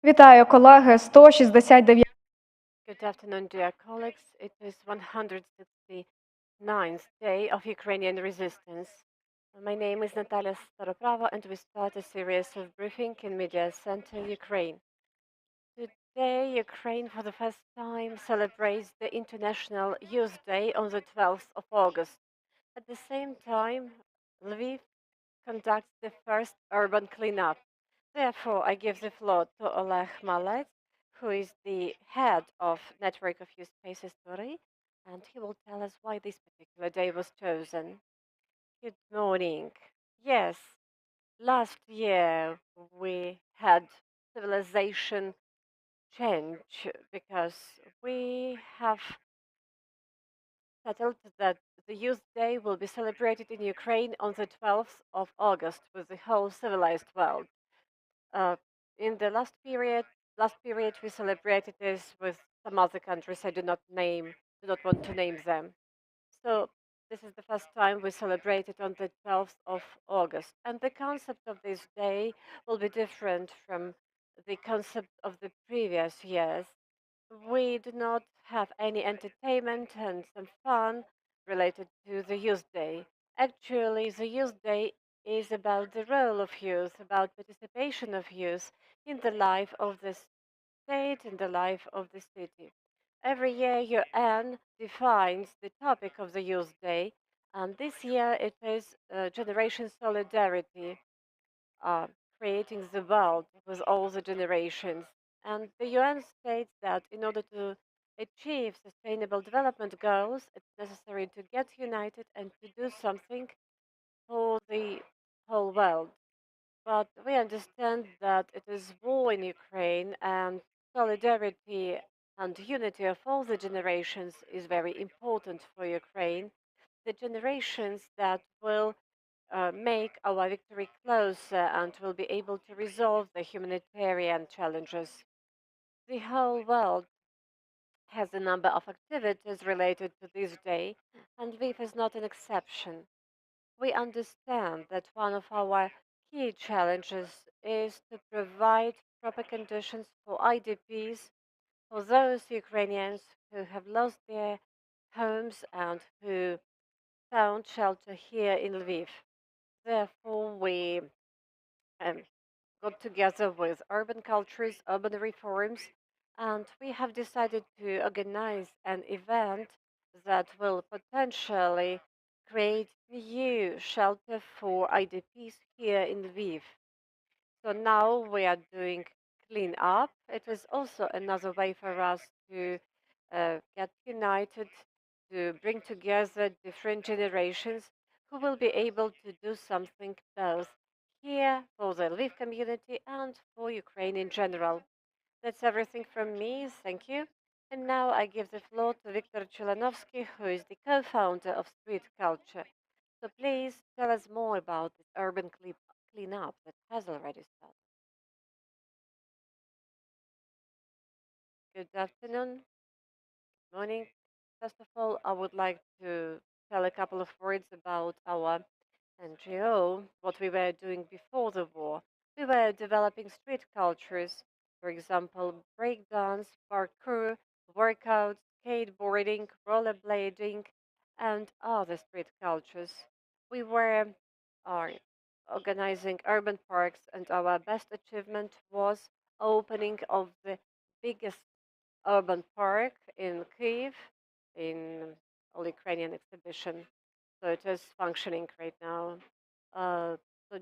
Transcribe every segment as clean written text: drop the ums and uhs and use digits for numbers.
Вітаю, колеги. 169. Good afternoon, dear colleagues. It is 169th day of Ukrainian resistance. My name is Natalia Staroprava, and we start a series of briefing in Media Center, Ukraine. Today, Ukraine, for the first time, celebrates the International Youth Day on the 12th of August. At the same time, Lviv conducts the first urban cleanup. Therefore, I give the floor to Oleh Malets, who is the head of Network of Youth Spaces TVORY, and he will tell us why this particular day was chosen. Good morning. Yes, last year we had civilization change because we have settled that the Youth Day will be celebrated in Ukraine on the 12th of August with the whole civilized world. Uh, in the last period we celebrated this with some other countries. I do not want to name them. So this is the first time we celebrate it on the 12th of August. And the concept of this day will be different from the concept of the previous years. We do not have any entertainment and some fun related to the Youth Day. Actually, the Youth Day is about the role of youth, about participation of youth in the life of the state, in the life of the city. Every year, UN defines the topic of the Youth Day, and this year it is Generation Solidarity, uh, creating the world with all the generations. And the UN states that in order to achieve sustainable development goals, it's necessary to get united and to do something for the whole world. But we understand that it is war in Ukraine, and solidarity and unity of all the generations is very important for Ukraine. The generations that will make our victory closer and will be able to resolve the humanitarian challenges. The whole world has a number of activities related to this day, and Lviv is not an exception. We understand that one of our key challenges is to provide proper conditions for IDPs, for those Ukrainians who have lost their homes and who found shelter here in Lviv. Therefore, we um, got together with urban cultures, urban reforms, and we have decided to organize an event that will potentially create new shelter for IDPs here in Lviv. So now we are doing clean up. It is also another way for us to get united, to bring together different generations who will be able to do something both here for the Lviv community and for Ukraine in general. That's everything from me. Thank you. And now I give the floor to Viktor Chulanovskiy, who is the co-founder of Street Culture. So please tell us more about this urban cleanup that has already started. Good afternoon, morning. First of all, I would like to tell a couple of words about our NGO, what we were doing before the war. We were developing street cultures, for example, breakdance, parkour, workouts, skateboarding, rollerblading, and other street cultures. We were uh, organizing urban parks, and our best achievement was opening of the biggest urban park in Kyiv in All Ukrainian exhibition. So it is functioning right now. So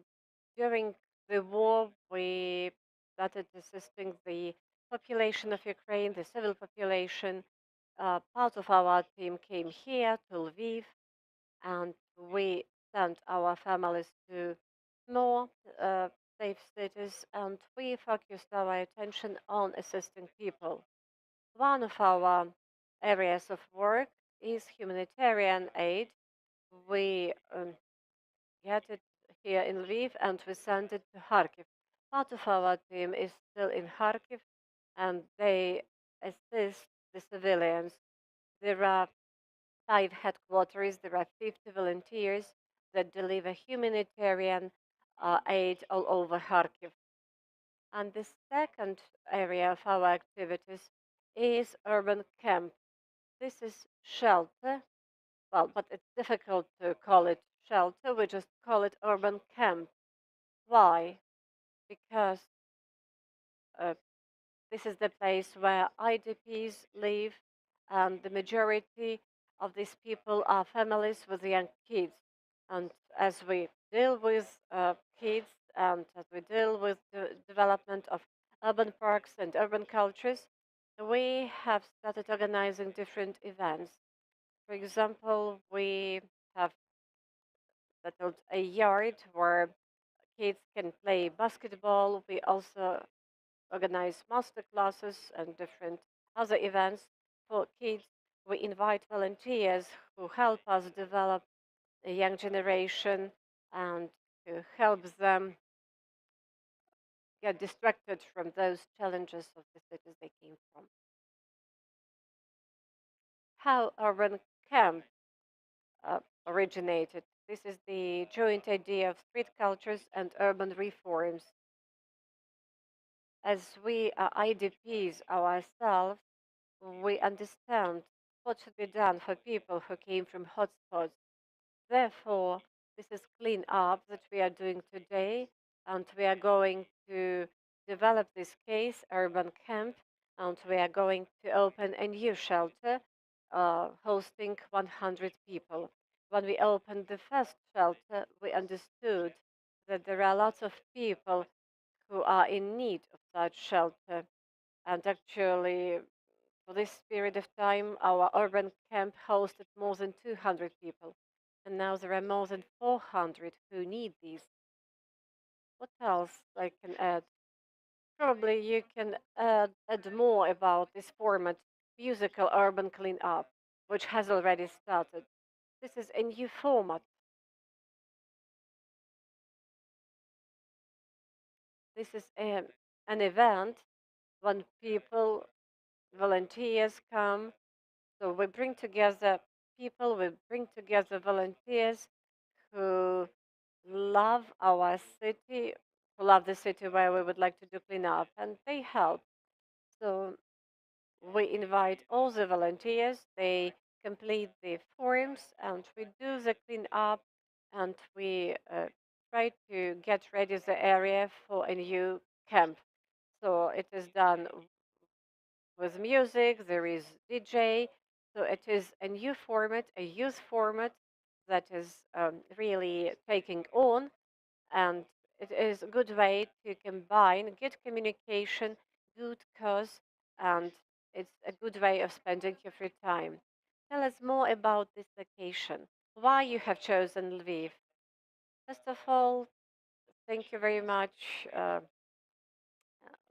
during the war, we started assisting the population of Ukraine, the civil population. Part of our team came here to Lviv, and we sent our families to more safe cities, and we focused our attention on assisting people. One of our areas of work is humanitarian aid. We get it here in Lviv and we send it to Kharkiv. Part of our team is still in Kharkiv and they assist the civilians. There are 5 headquarters, there are 50 volunteers that deliver humanitarian aid all over Kharkiv. And the second area of our activities is urban camp. This is shelter, well, but it's difficult to call it shelter. We just call it urban camp. Why? Because uh, this is the place where IDPs live, and the majority of these people are families with young kids. And as we deal with kids and as we deal with the development of urban parks and urban cultures, we have started organizing different events. For example, we have settled a yard where kids can play basketball. We also organize master classes and different other events for kids. We invite volunteers who help us develop a young generation and to help them get distracted from those challenges of the cities they came from. How urban camp originated. This is the joint idea of street cultures and urban reforms. As we are IDPs ourselves, we understand what should be done for people who came from hotspots. Therefore, this is clean up that we are doing today, and we are going to develop this case, urban camp, and we are going to open a new shelter hosting 100 people. When we opened the first shelter, we understood that there are lots of people who are in need of such shelter. And actually, for this period of time, our urban camp hosted more than 200 people. And now there are more than 400 who need these. What else I can add? Probably you can add more about this format, musical urban cleanup, which has already started. This is a new format. This is an event when people, volunteers come. So we bring together people, we bring together volunteers who love our city, who love the city where we would like to do cleanup, and they help. So we invite all the volunteers, they complete the forms, and we do the cleanup, and we try to get ready the area for a new camp. So it is done with music, there is DJ, so it is a new format, a youth format that is really taking on, and it is a good way to combine good communication, good cause, and it's a good way of spending your free time. Tell us more about this location, why you have chosen Lviv. First of all, thank you very much,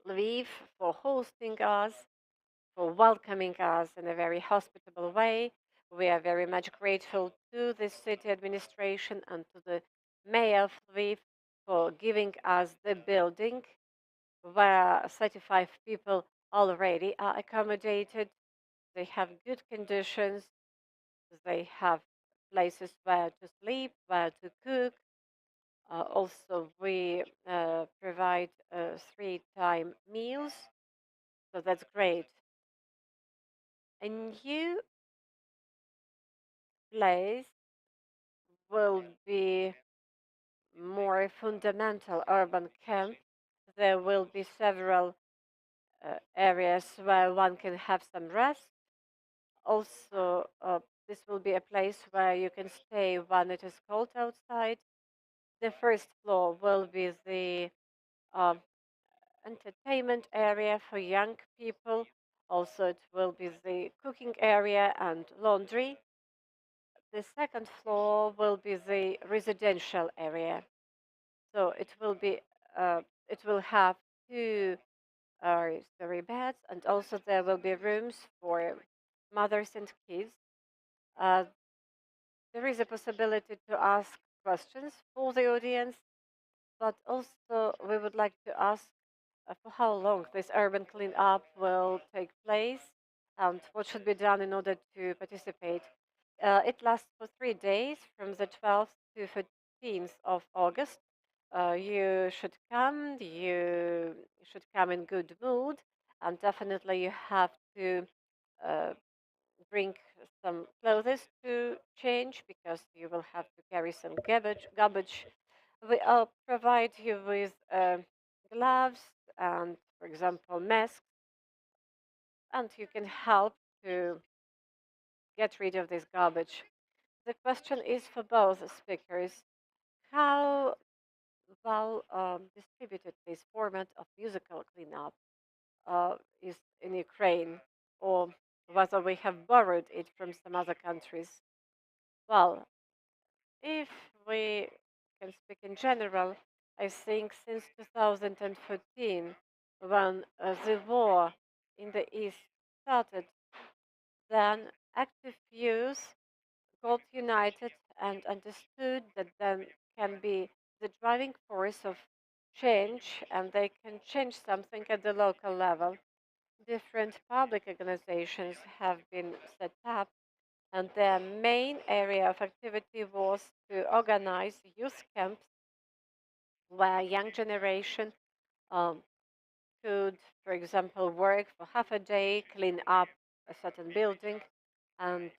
Lviv, for hosting us, for welcoming us in a very hospitable way. We are very much grateful to the city administration and to the mayor of Lviv for giving us the building where 35 people already are accommodated. They have good conditions. They have places where to sleep, where to cook. Also, we provide 3-time meals, so that's great. A new place will be more fundamental urban camp. There will be several areas where one can have some rest. Also, this will be a place where you can stay when it is cold outside. The first floor will be the um, entertainment area for young people. Also, it will be the cooking area and laundry. The second floor will be the residential area. So it will have two story beds, and also there will be rooms for mothers and kids. Uh, there is a possibility to ask questions for the audience, but also we would like to ask for how long this urban cleanup will take place and what should be done in order to participate. It lasts for 3 days from the 12th to 15th of August. you should come. You should come in good mood, and definitely you have to uh, bring some clothes to change because you will have to carry some garbage. We provide you with gloves and, for example, masks, and you can help to get rid of this garbage. The question is for both speakers: how well distributed this format of musical cleanup is in Ukraine, or whether we have borrowed it from some other countries? Well, if we can speak in general, I think since 2014, when the war in the East started, then active youth got united and understood that then can be the driving force of change and they can change something at the local level. Different public organizations have been set up, and their main area of activity was to organize youth camps where young generation um, could, for example, work for half a day, clean up a certain building, and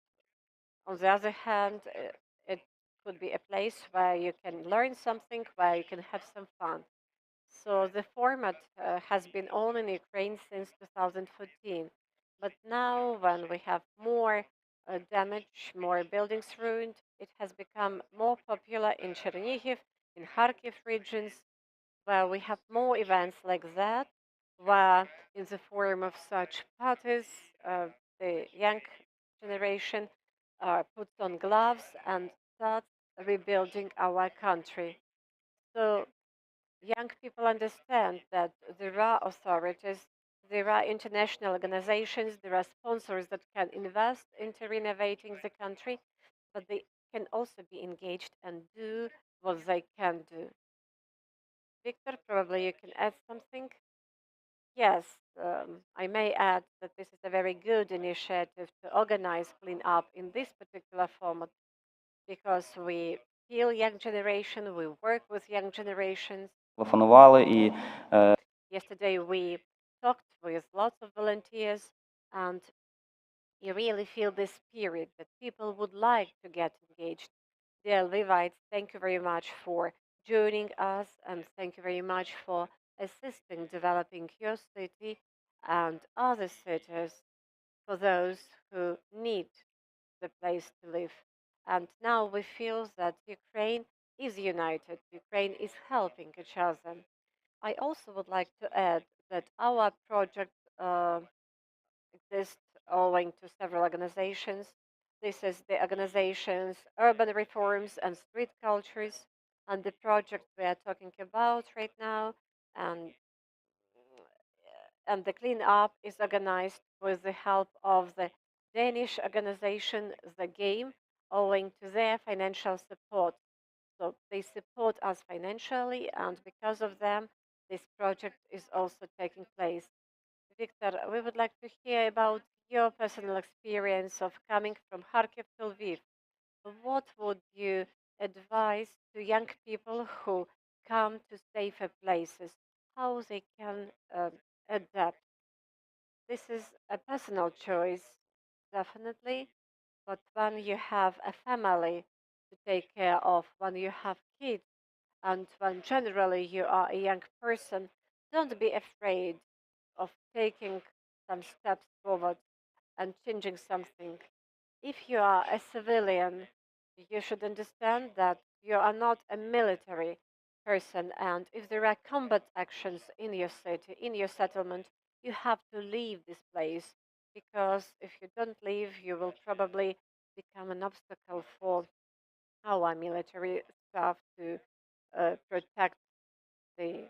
on the other hand, it could be a place where you can learn something, where you can have some fun. So the format has been on in Ukraine since 2014. But now, when we have more damage, more buildings ruined, it has become more popular in Chernihiv, in Kharkiv regions, where we have more events like that, where in the form of such parties, the young generation puts on gloves and starts rebuilding our country. So young people understand that there are authorities, there are international organizations, there are sponsors that can invest into renovating the country, but they can also be engaged and do what they can do. Viktor, probably you can add something? Yes, I may add that this is a very good initiative to organize cleanup in this particular format because we feel young generation, we work with young generations. Телефонували і Yesterday we talked with lots of volunteers and you really feel this spirit that people would like to get engaged. Dear Levites, thank you very much for joining us and thank you very much for assisting developing your city and other cities for those who need the place to live. And now we feel that Ukraine is united, Ukraine is helping each other. I also would like to add that our project exists owing to several organizations. This is the organization's Urban Reforms and Street Cultures, and the project we are talking about right now, and the cleanup is organized with the help of the Danish organization The Game, owing to their financial support. So they support us financially, and because of them, this project is also taking place. Viktor, we would like to hear about your personal experience of coming from Kharkiv to Lviv. What would you advise to young people who come to safer places? How they can adapt? This is a personal choice, definitely. But when you have a family to take care of, when you have kids, and when generally you are a young person, don't be afraid of taking some steps forward and changing something. If you are a civilian, you should understand that you are not a military person, and if there are combat actions in your city, in your settlement, you have to leave this place because if you don't leave, you will probably become an obstacle for our military staff to protect the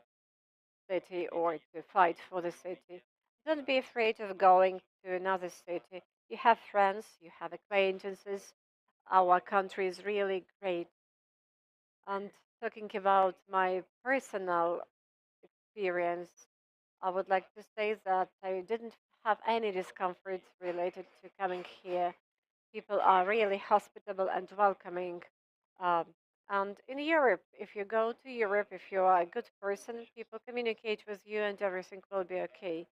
city or to fight for the city. Don't be afraid of going to another city. You have friends, you have acquaintances. Our country is really great. And talking about my personal experience, I would like to say that I didn't have any discomfort related to coming here. People are really hospitable and welcoming. Um, And in Europe, if you go to Europe, if you are a good person, people communicate with you and everything will be okay.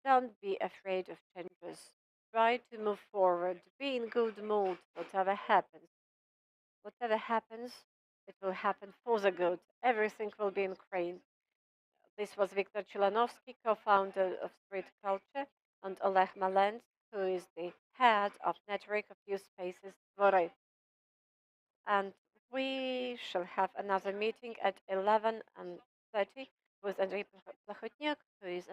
Don't be afraid of changes. Try to move forward. Be in good mood, whatever happens. Whatever happens, it will happen for the good. Everything will be in Ukraine. This was Viktor Chulanovskiy, co-founder of Street Culture, and Oleh Malets, who is the head of network of youth spaces TVORY. And we shall have another meeting at 11:30 with Andrei Plahotniak, who is